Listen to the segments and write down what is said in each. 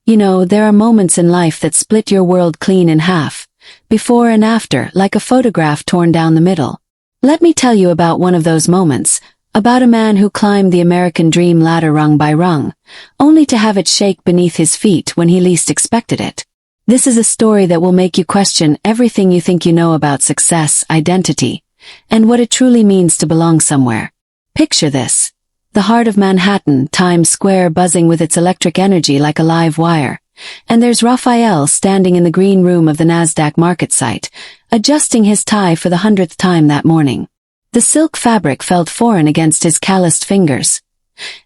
You know, there are moments in life that split your world clean in half, before and after, like a photograph torn down the middle. Let me tell you about one of those moments, about a man who climbed the American dream ladder rung by rung, only to have it shake beneath his feet when he least expected it. This is a story that will make you question everything you think you know about success, identity, and what it truly means to belong somewhere. Picture this. The heart of Manhattan, Times Square buzzing with its electric energy like a live wire. And there's Raphael standing in the green room of the Nasdaq market site, adjusting his tie for the 100th time that morning. The silk fabric felt foreign against his calloused fingers.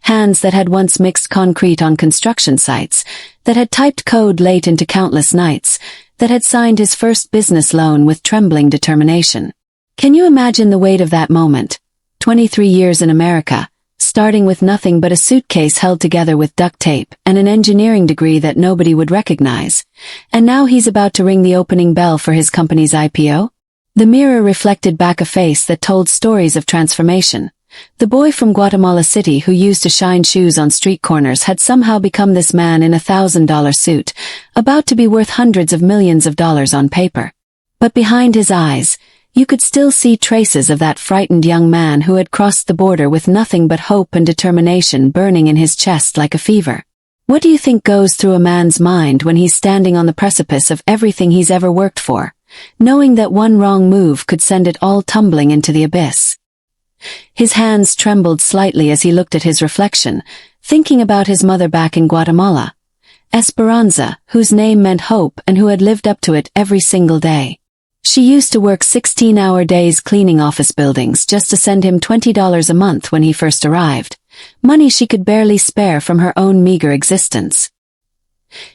Hands that had once mixed concrete on construction sites, that had typed code late into countless nights, that had signed his first business loan with trembling determination. Can you imagine the weight of that moment? 23 years in America, starting with nothing but a suitcase held together with duct tape and an engineering degree that nobody would recognize. And now he's about to ring the opening bell for his company's IPO? The mirror reflected back a face that told stories of transformation. The boy from Guatemala City who used to shine shoes on street corners had somehow become this man in a $1,000 suit, about to be worth hundreds of millions of dollars on paper. But behind his eyes, you could still see traces of that frightened young man who had crossed the border with nothing but hope and determination burning in his chest like a fever. What do you think goes through a man's mind when he's standing on the precipice of everything he's ever worked for, knowing that one wrong move could send it all tumbling into the abyss? His hands trembled slightly as he looked at his reflection, thinking about his mother back in Guatemala, Esperanza, whose name meant hope and who had lived up to it every single day. She used to work 16-hour days cleaning office buildings just to send him $20 a month when he first arrived, money she could barely spare from her own meager existence.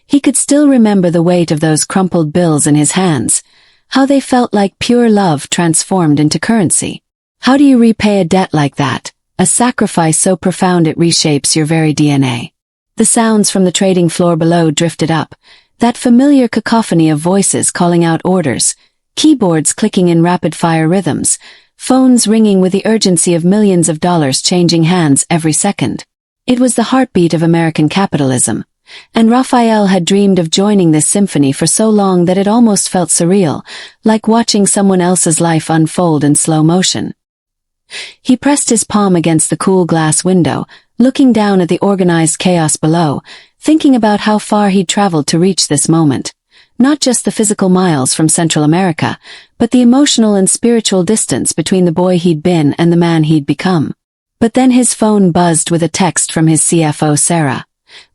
He could still remember the weight of those crumpled bills in his hands, how they felt like pure love transformed into currency. How do you repay a debt like that, a sacrifice so profound it reshapes your very DNA? The sounds from the trading floor below drifted up, that familiar cacophony of voices calling out orders, keyboards clicking in rapid-fire rhythms, phones ringing with the urgency of millions of dollars changing hands every second. It was the heartbeat of American capitalism, and Raphael had dreamed of joining this symphony for so long that it almost felt surreal, like watching someone else's life unfold in slow motion. He pressed his palm against the cool glass window, looking down at the organized chaos below, thinking about how far he'd traveled to reach this moment. Not just the physical miles from Central America, but the emotional and spiritual distance between the boy he'd been and the man he'd become. But then his phone buzzed with a text from his CFO Sarah.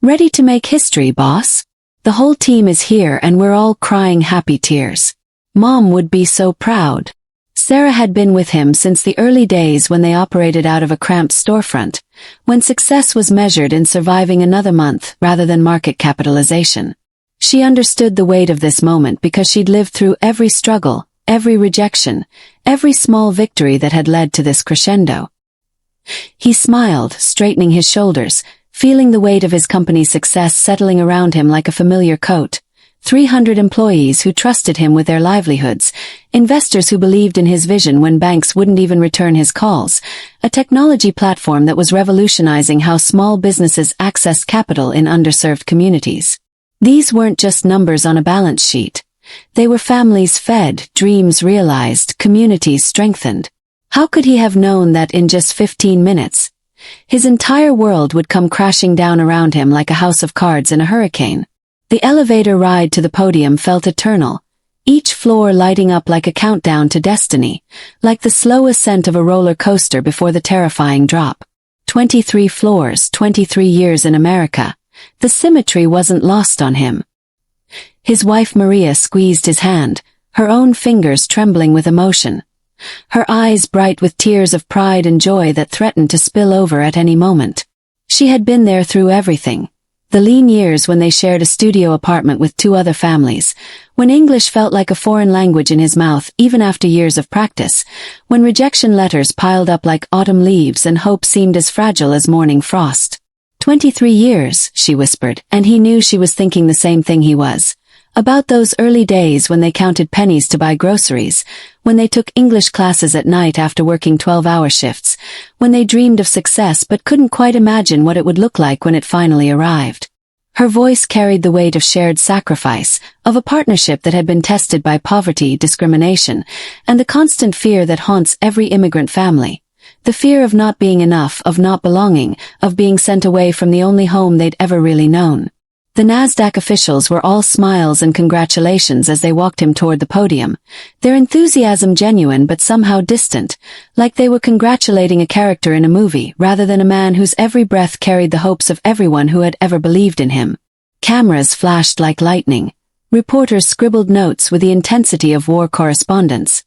"Ready to make history, boss? The whole team is here and we're all crying happy tears. Mom would be so proud." Sarah had been with him since the early days when they operated out of a cramped storefront, when success was measured in surviving another month rather than market capitalization. She understood the weight of this moment because she'd lived through every struggle, every rejection, every small victory that had led to this crescendo. He smiled, straightening his shoulders, feeling the weight of his company's success settling around him like a familiar coat. 300 employees who trusted him with their livelihoods, investors who believed in his vision when banks wouldn't even return his calls, a technology platform that was revolutionizing how small businesses accessed capital in underserved communities. These weren't just numbers on a balance sheet. They were families fed, dreams realized, communities strengthened. How could he have known that in just 15 minutes, his entire world would come crashing down around him like a house of cards in a hurricane? The elevator ride to the podium felt eternal, each floor lighting up like a countdown to destiny, like the slow ascent of a roller coaster before the terrifying drop. 23 floors, 23 years in America. The symmetry wasn't lost on him. His wife Maria squeezed his hand, her own fingers trembling with emotion, her eyes bright with tears of pride and joy that threatened to spill over at any moment. She had been there through everything. The lean years when they shared a studio apartment with 2 other families, when English felt like a foreign language in his mouth even after years of practice, when rejection letters piled up like autumn leaves and hope seemed as fragile as morning frost. 23 years, she whispered, and he knew she was thinking the same thing he was. About those early days when they counted pennies to buy groceries, when they took English classes at night after working 12-hour shifts, when they dreamed of success but couldn't quite imagine what it would look like when it finally arrived. Her voice carried the weight of shared sacrifice, of a partnership that had been tested by poverty, discrimination, and the constant fear that haunts every immigrant family. The fear of not being enough, of not belonging, of being sent away from the only home they'd ever really known. The Nasdaq officials were all smiles and congratulations as they walked him toward the podium, their enthusiasm genuine but somehow distant, like they were congratulating a character in a movie rather than a man whose every breath carried the hopes of everyone who had ever believed in him. Cameras flashed like lightning. Reporters scribbled notes with the intensity of war correspondence.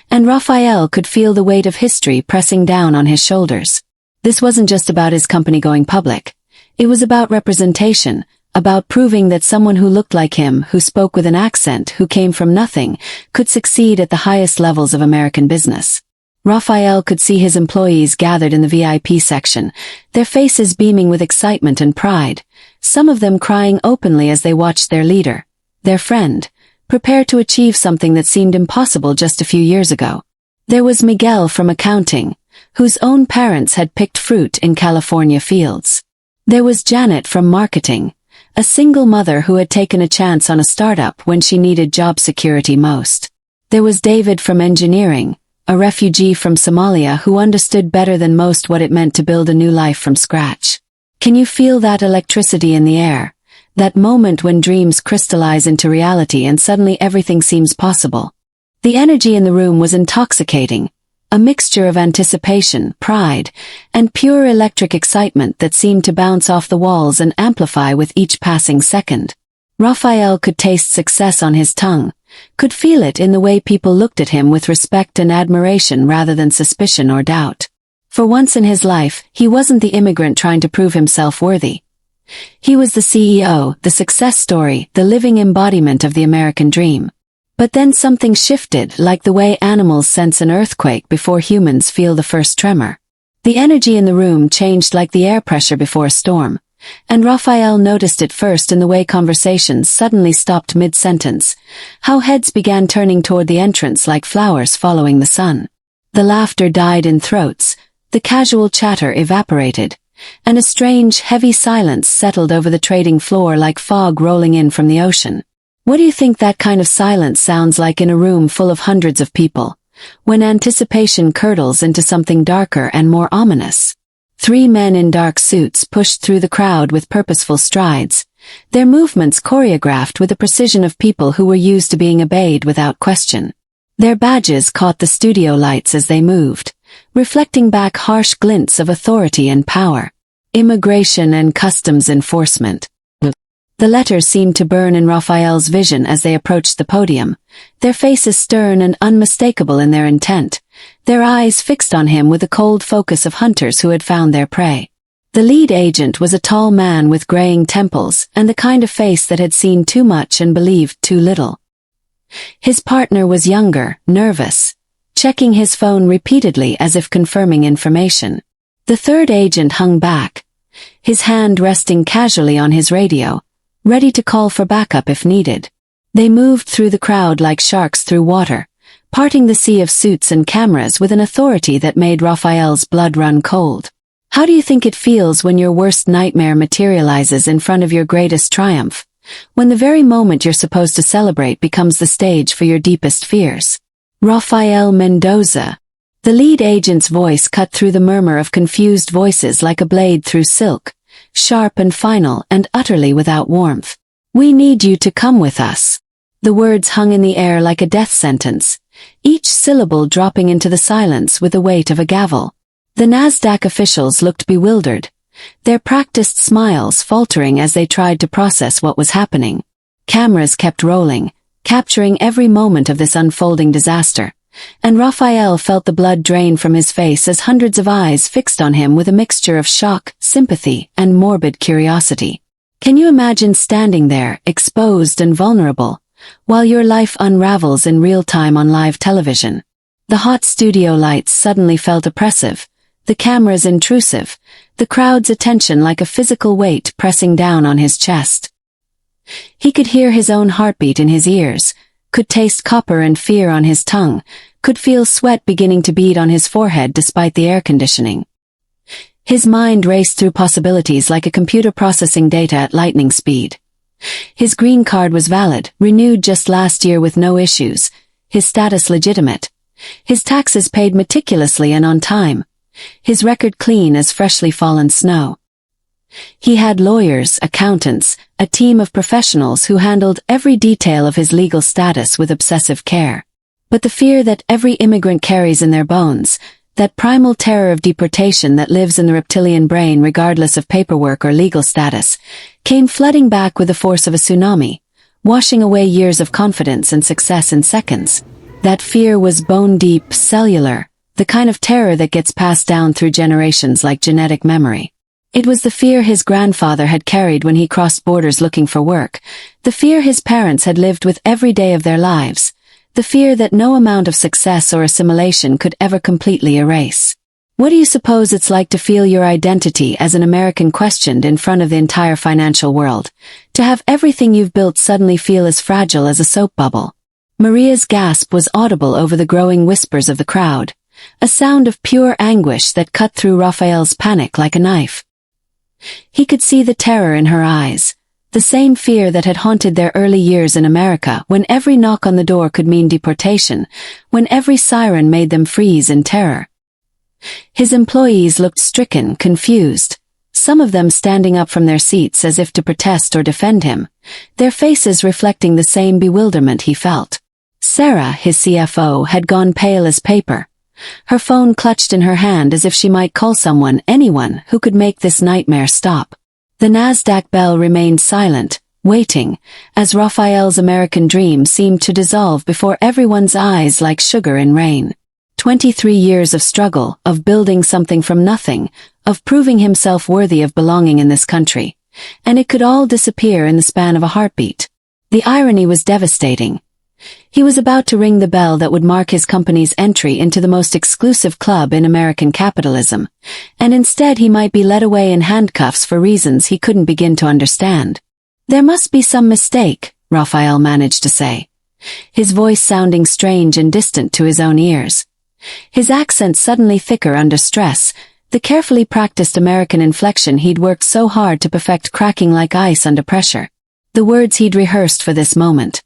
And Raphael could feel the weight of history pressing down on his shoulders. This wasn't just about his company going public. It was about representation, about proving that someone who looked like him, who spoke with an accent, who came from nothing, could succeed at the highest levels of American business. Raphael could see his employees gathered in the VIP section, their faces beaming with excitement and pride, some of them crying openly as they watched their leader, their friend, prepare to achieve something that seemed impossible just a few years ago. There was Miguel from accounting, whose own parents had picked fruit in California fields. There was Janet from marketing, a single mother who had taken a chance on a startup when she needed job security most. There was David from engineering, a refugee from Somalia who understood better than most what it meant to build a new life from scratch. Can you feel that electricity in the air? That moment when dreams crystallize into reality and suddenly everything seems possible. The energy in the room was intoxicating, a mixture of anticipation, pride, and pure electric excitement that seemed to bounce off the walls and amplify with each passing second. Raphael could taste success on his tongue, could feel it in the way people looked at him with respect and admiration rather than suspicion or doubt. For once in his life, he wasn't the immigrant trying to prove himself worthy. He was the CEO, the success story, the living embodiment of the American dream. But then something shifted, like the way animals sense an earthquake before humans feel the first tremor. The energy in the room changed like the air pressure before a storm, and Raphael noticed it first in the way conversations suddenly stopped mid-sentence, how heads began turning toward the entrance like flowers following the sun. The laughter died in throats, the casual chatter evaporated, and a strange, heavy silence settled over the trading floor like fog rolling in from the ocean. What do you think that kind of silence sounds like in a room full of hundreds of people, when anticipation curdles into something darker and more ominous? 3 men in dark suits pushed through the crowd with purposeful strides, their movements choreographed with the precision of people who were used to being obeyed without question. Their badges caught the studio lights as they moved, reflecting back harsh glints of authority and power. Immigration and Customs Enforcement. The letters seemed to burn in Raphael's vision as they approached the podium, their faces stern and unmistakable in their intent, their eyes fixed on him with the cold focus of hunters who had found their prey. The lead agent was a tall man with graying temples and the kind of face that had seen too much and believed too little. His partner was younger, nervous, checking his phone repeatedly as if confirming information. The third agent hung back, his hand resting casually on his radio, ready to call for backup if needed. They moved through the crowd like sharks through water, parting the sea of suits and cameras with an authority that made Raphael's blood run cold. How do you think it feels when your worst nightmare materializes in front of your greatest triumph, when the very moment you're supposed to celebrate becomes the stage for your deepest fears? Rafael Mendoza. The lead agent's voice cut through the murmur of confused voices like a blade through silk, sharp and final and utterly without warmth. We need you to come with us. The words hung in the air like a death sentence, each syllable dropping into the silence with the weight of a gavel. The Nasdaq officials looked bewildered, their practiced smiles faltering as they tried to process what was happening. Cameras kept rolling, capturing every moment of this unfolding disaster, and Raphael felt the blood drain from his face as hundreds of eyes fixed on him with a mixture of shock, sympathy, and morbid curiosity. Can you imagine standing there, exposed and vulnerable, while your life unravels in real time on live television? The hot studio lights suddenly felt oppressive, the cameras intrusive, the crowd's attention like a physical weight pressing down on his chest. He could hear his own heartbeat in his ears, could taste copper and fear on his tongue, could feel sweat beginning to bead on his forehead despite the air conditioning. His mind raced through possibilities like a computer processing data at lightning speed. His green card was valid, renewed just last year with no issues. His status legitimate. His taxes paid meticulously and on time. His record clean as freshly fallen snow. He had lawyers, accountants, a team of professionals who handled every detail of his legal status with obsessive care. But the fear that every immigrant carries in their bones, that primal terror of deportation that lives in the reptilian brain regardless of paperwork or legal status, came flooding back with the force of a tsunami, washing away years of confidence and success in seconds. That fear was bone-deep, cellular, the kind of terror that gets passed down through generations like genetic memory. It was the fear his grandfather had carried when he crossed borders looking for work, the fear his parents had lived with every day of their lives, the fear that no amount of success or assimilation could ever completely erase. What do you suppose it's like to feel your identity as an American questioned in front of the entire financial world? To have everything you've built suddenly feel as fragile as a soap bubble? Maria's gasp was audible over the growing whispers of the crowd, a sound of pure anguish that cut through Raphael's panic like a knife. He could see the terror in her eyes, the same fear that had haunted their early years in America when every knock on the door could mean deportation, when every siren made them freeze in terror. His employees looked stricken, confused, some of them standing up from their seats as if to protest or defend him, their faces reflecting the same bewilderment he felt. Sarah, his CFO, had gone pale as paper. Her phone clutched in her hand as if she might call someone, anyone, who could make this nightmare stop. The Nasdaq bell remained silent, waiting, as Raphael's American dream seemed to dissolve before everyone's eyes like sugar in rain. 23 years of struggle, of building something from nothing, of proving himself worthy of belonging in this country. And it could all disappear in the span of a heartbeat. The irony was devastating. He was about to ring the bell that would mark his company's entry into the most exclusive club in American capitalism, and instead he might be led away in handcuffs for reasons he couldn't begin to understand. "There must be some mistake," Raphael managed to say, his voice sounding strange and distant to his own ears. His accent suddenly thicker under stress, the carefully practiced American inflection he'd worked so hard to perfect cracking like ice under pressure. The words he'd rehearsed for this moment.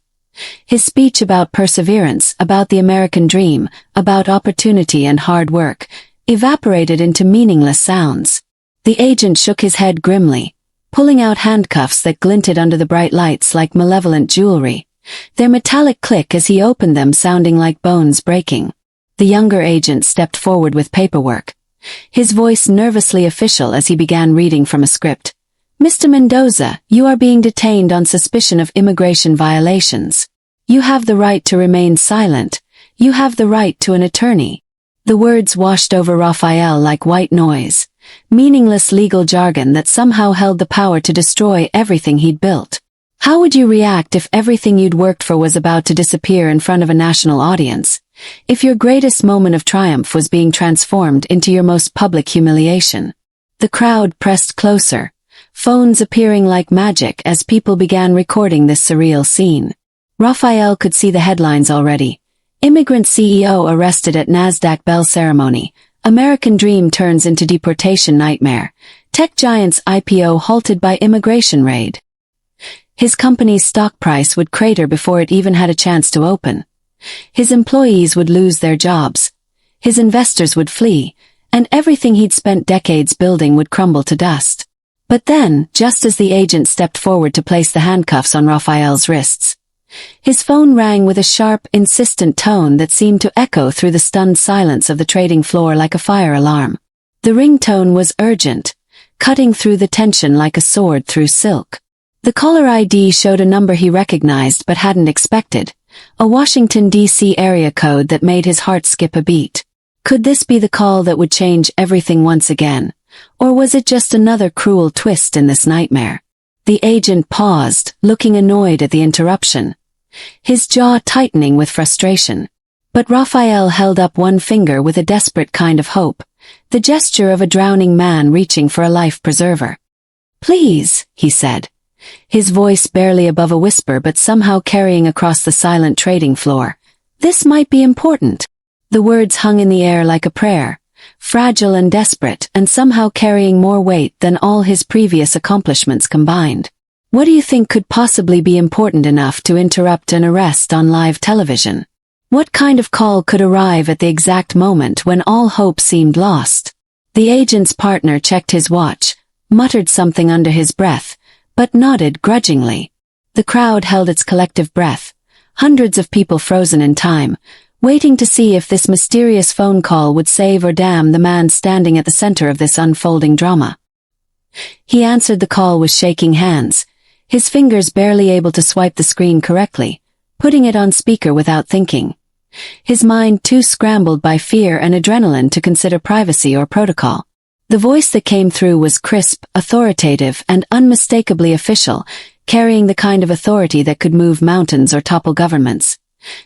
His speech about perseverance, about the American dream, about opportunity and hard work, evaporated into meaningless sounds. The agent shook his head grimly, pulling out handcuffs that glinted under the bright lights like malevolent jewelry, their metallic click as he opened them sounding like bones breaking. The younger agent stepped forward with paperwork, his voice nervously official as he began reading from a script. "Mr. Mendoza, you are being detained on suspicion of immigration violations. You have the right to remain silent. You have the right to an attorney." The words washed over Raphael like white noise, meaningless legal jargon that somehow held the power to destroy everything he'd built. How would you react if everything you'd worked for was about to disappear in front of a national audience? If your greatest moment of triumph was being transformed into your most public humiliation? The crowd pressed closer, phones appearing like magic as people began recording this surreal scene. Raphael could see the headlines already. Immigrant CEO arrested at Nasdaq bell ceremony. American dream turns into deportation nightmare. Tech giant's IPO halted by immigration raid. His company's stock price would crater before it even had a chance to open. His employees would lose their jobs. His investors would flee, and everything he'd spent decades building would crumble to dust. But then, just as the agent stepped forward to place the handcuffs on Raphael's wrists, his phone rang with a sharp, insistent tone that seemed to echo through the stunned silence of the trading floor like a fire alarm. The ringtone was urgent, cutting through the tension like a sword through silk. The caller ID showed a number he recognized but hadn't expected, a Washington, D.C. area code that made his heart skip a beat. Could this be the call that would change everything once again? Or was it just another cruel twist in this nightmare? The agent paused, looking annoyed at the interruption, his jaw tightening with frustration. But Raphael held up one finger with a desperate kind of hope, the gesture of a drowning man reaching for a life preserver. "Please," he said, his voice barely above a whisper but somehow carrying across the silent trading floor. "This might be important." The words hung in the air like a prayer, fragile and desperate, and somehow carrying more weight than all his previous accomplishments combined. What do you think could possibly be important enough to interrupt an arrest on live television? What kind of call could arrive at the exact moment when all hope seemed lost? The agent's partner checked his watch, muttered something under his breath, but nodded grudgingly. The crowd held its collective breath, hundreds of people frozen in time, waiting to see if this mysterious phone call would save or damn the man standing at the center of this unfolding drama. He answered the call with shaking hands, his fingers barely able to swipe the screen correctly, putting it on speaker without thinking. His mind too scrambled by fear and adrenaline to consider privacy or protocol. The voice that came through was crisp, authoritative, and unmistakably official, carrying the kind of authority that could move mountains or topple governments.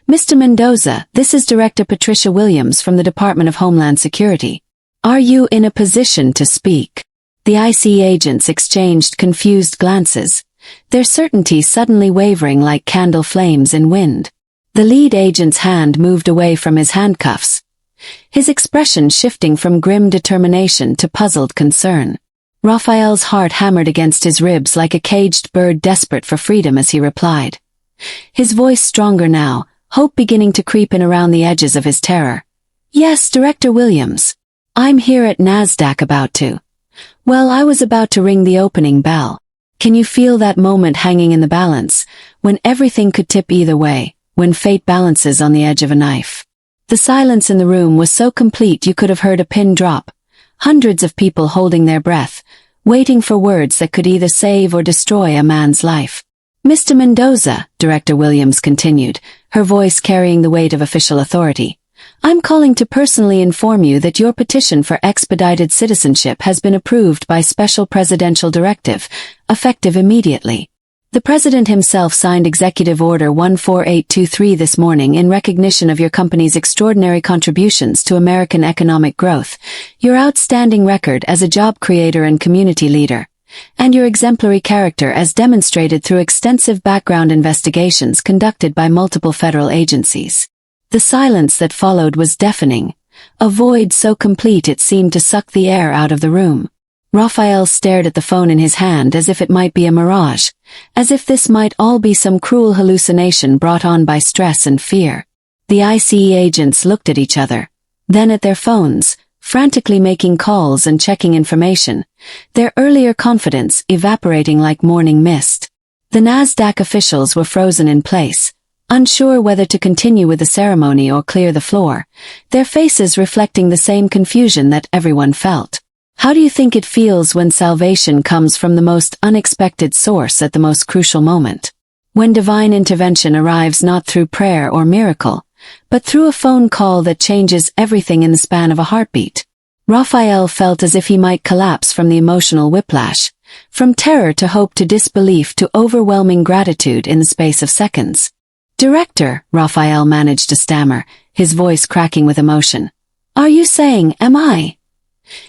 Mr. Mendoza, this is Director Patricia Williams from the Department of Homeland Security. Are you in a position to speak? The ICE agents exchanged confused glances, their certainty suddenly wavering like candle flames in wind. The lead agent's hand moved away from his handcuffs, his expression shifting from grim determination to puzzled concern. Raphael's heart hammered against his ribs like a caged bird desperate for freedom as he replied. His voice stronger now, hope beginning to creep in around the edges of his terror. Yes, Director Williams. I'm here at Nasdaq about to. Well, I was about to ring the opening bell. Can you feel that moment hanging in the balance, when everything could tip either way? When fate balances on the edge of a knife. The silence in the room was so complete you could have heard a pin drop, hundreds of people holding their breath, waiting for words that could either save or destroy a man's life. Mr. Mendoza, Director Williams continued, her voice carrying the weight of official authority. I'm calling to personally inform you that your petition for expedited citizenship has been approved by special presidential directive, effective immediately. The President himself signed Executive Order 14823 this morning in recognition of your company's extraordinary contributions to American economic growth, your outstanding record as a job creator and community leader, and your exemplary character as demonstrated through extensive background investigations conducted by multiple federal agencies. The silence that followed was deafening, a void so complete it seemed to suck the air out of the room. Raphael stared at the phone in his hand as if it might be a mirage, as if this might all be some cruel hallucination brought on by stress and fear. The ICE agents looked at each other, then at their phones, frantically making calls and checking information, their earlier confidence evaporating like morning mist. The Nasdaq officials were frozen in place, unsure whether to continue with the ceremony or clear the floor, their faces reflecting the same confusion that everyone felt. How do you think it feels when salvation comes from the most unexpected source at the most crucial moment? When divine intervention arrives not through prayer or miracle, but through a phone call that changes everything in the span of a heartbeat. Raphael felt as if he might collapse from the emotional whiplash, from terror to hope to disbelief to overwhelming gratitude in the space of seconds. Director, Raphael managed to stammer, his voice cracking with emotion. Are you saying, am I?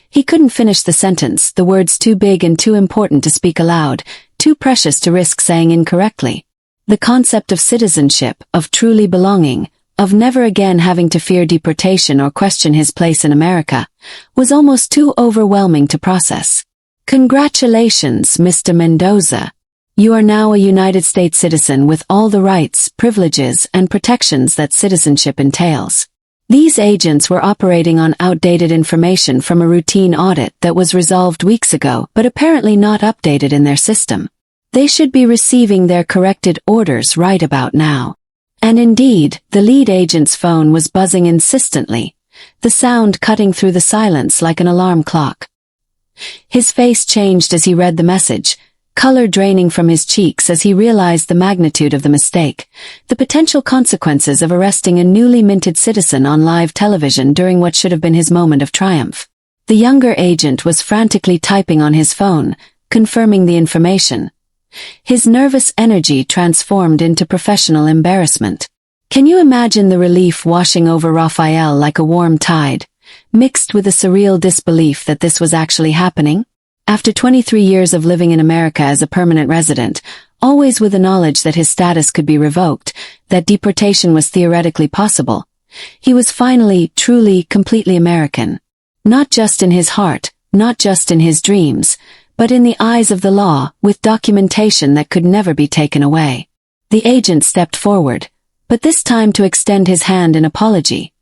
He couldn't finish the sentence, the words too big and too important to speak aloud, too precious to risk saying incorrectly. The concept of citizenship, of truly belonging, of never again having to fear deportation or question his place in America, was almost too overwhelming to process. Congratulations, Mr. Mendoza. You are now a United States citizen with all the rights, privileges, and protections that citizenship entails. These agents were operating on outdated information from a routine audit that was resolved weeks ago but apparently not updated in their system. They should be receiving their corrected orders right about now. And indeed, the lead agent's phone was buzzing insistently, the sound cutting through the silence like an alarm clock. His face changed as he read the message, color draining from his cheeks as he realized the magnitude of the mistake, the potential consequences of arresting a newly minted citizen on live television during what should have been his moment of triumph. The younger agent was frantically typing on his phone, confirming the information. His nervous energy transformed into professional embarrassment. Can you imagine the relief washing over Raphael like a warm tide, mixed with a surreal disbelief that this was actually happening? After 23 years of living in America as a permanent resident, always with the knowledge that his status could be revoked, that deportation was theoretically possible, he was finally, truly, completely American. Not just in his heart, not just in his dreams, but in the eyes of the law, with documentation that could never be taken away. The agent stepped forward, but this time to extend his hand in apology.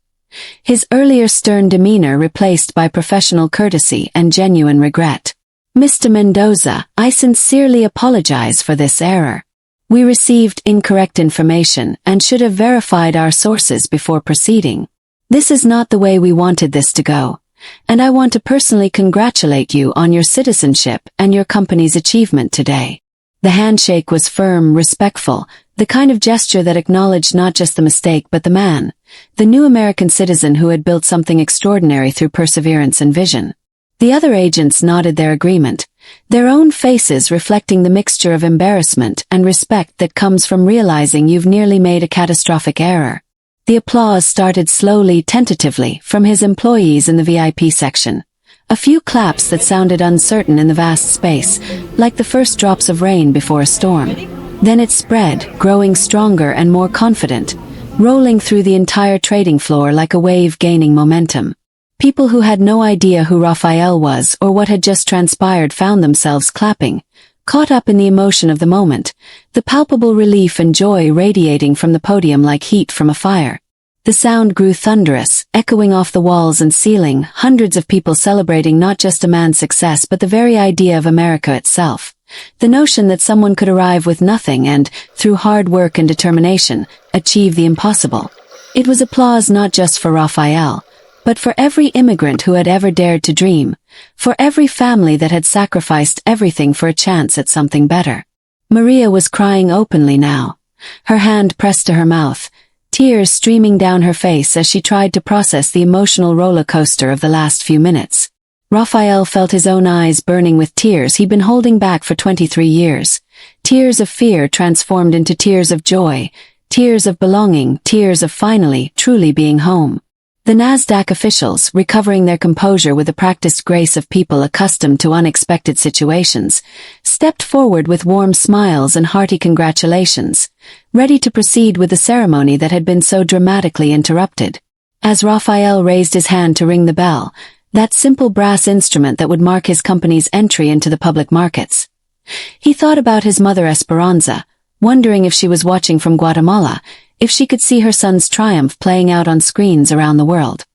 His earlier stern demeanor replaced by professional courtesy and genuine regret. "Mr. Mendoza, I sincerely apologize for this error. We received incorrect information and should have verified our sources before proceeding. This is not the way we wanted this to go, and I want to personally congratulate you on your citizenship and your company's achievement today." The handshake was firm, respectful, the kind of gesture that acknowledged not just the mistake but the man, the new American citizen who had built something extraordinary through perseverance and vision. The other agents nodded their agreement, their own faces reflecting the mixture of embarrassment and respect that comes from realizing you've nearly made a catastrophic error. The applause started slowly, tentatively, from his employees in the VIP section. A few claps that sounded uncertain in the vast space, like the first drops of rain before a storm. Then it spread, growing stronger and more confident, rolling through the entire trading floor like a wave gaining momentum. People who had no idea who Raphael was or what had just transpired found themselves clapping, caught up in the emotion of the moment, the palpable relief and joy radiating from the podium like heat from a fire. The sound grew thunderous, echoing off the walls and ceiling, hundreds of people celebrating not just a man's success but the very idea of America itself. The notion that someone could arrive with nothing and, through hard work and determination, achieve the impossible. It was applause not just for Raphael, but for every immigrant who had ever dared to dream, for every family that had sacrificed everything for a chance at something better. Maria was crying openly now, her hand pressed to her mouth, tears streaming down her face as she tried to process the emotional roller coaster of the last few minutes. Raphael felt his own eyes burning with tears he'd been holding back for 23 years. Tears of fear transformed into tears of joy, tears of belonging, tears of finally, truly being home. The Nasdaq officials, recovering their composure with the practiced grace of people accustomed to unexpected situations, stepped forward with warm smiles and hearty congratulations, ready to proceed with the ceremony that had been so dramatically interrupted. As Raphael raised his hand to ring the bell, that simple brass instrument that would mark his company's entry into the public markets, he thought about his mother Esperanza, wondering if she was watching from Guatemala, if she could see her son's triumph playing out on screens around the world.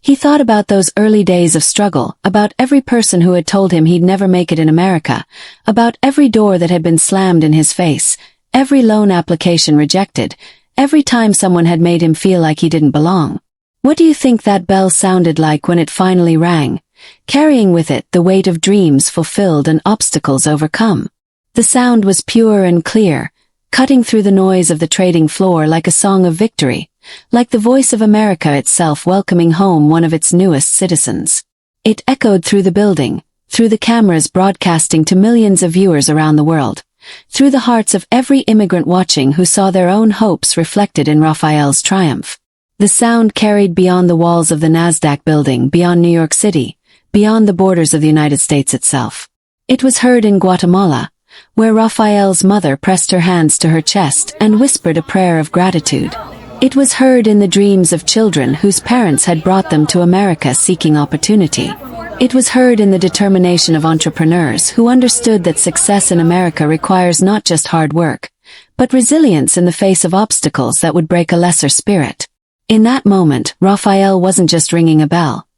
He thought about those early days of struggle, about every person who had told him he'd never make it in America, about every door that had been slammed in his face, every loan application rejected, every time someone had made him feel like he didn't belong. What do you think that bell sounded like when it finally rang, carrying with it the weight of dreams fulfilled and obstacles overcome? The sound was pure and clear, cutting through the noise of the trading floor like a song of victory, like the voice of America itself welcoming home one of its newest citizens. It echoed through the building, through the cameras broadcasting to millions of viewers around the world, through the hearts of every immigrant watching who saw their own hopes reflected in Raphael's triumph. The sound carried beyond the walls of the Nasdaq building, beyond New York City, beyond the borders of the United States itself. It was heard in Guatemala, where Raphael's mother pressed her hands to her chest and whispered a prayer of gratitude. It was heard in the dreams of children whose parents had brought them to America seeking opportunity. It was heard in the determination of entrepreneurs who understood that success in America requires not just hard work, but resilience in the face of obstacles that would break a lesser spirit. In that moment, Raphael wasn't just ringing a bell.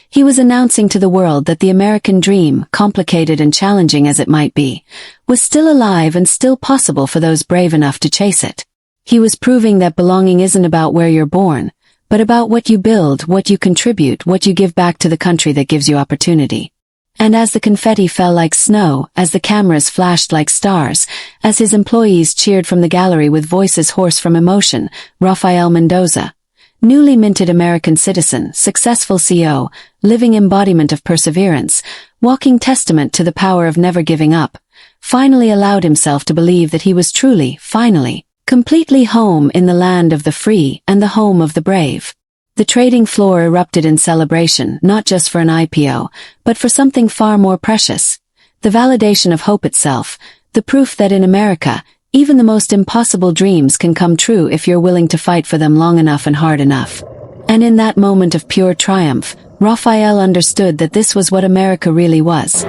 He was announcing to the world that the American dream, complicated and challenging as it might be, was still alive and still possible for those brave enough to chase it. He was proving that belonging isn't about where you're born, but about what you build, what you contribute, what you give back to the country that gives you opportunity. And as the confetti fell like snow, as the cameras flashed like stars, as his employees cheered from the gallery with voices hoarse from emotion, Raphael Mendoza, newly minted American citizen, successful CEO, living embodiment of perseverance, walking testament to the power of never giving up, finally allowed himself to believe that he was truly, finally, completely home in the land of the free and the home of the brave. The trading floor erupted in celebration, not just for an IPO, but for something far more precious. The validation of hope itself, the proof that in America, even the most impossible dreams can come true if you're willing to fight for them long enough and hard enough. And in that moment of pure triumph, Raphael understood that this was what America really was.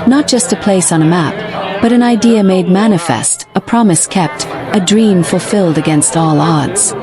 Not just a place on a map, but an idea made manifest, a promise kept, a dream fulfilled against all odds.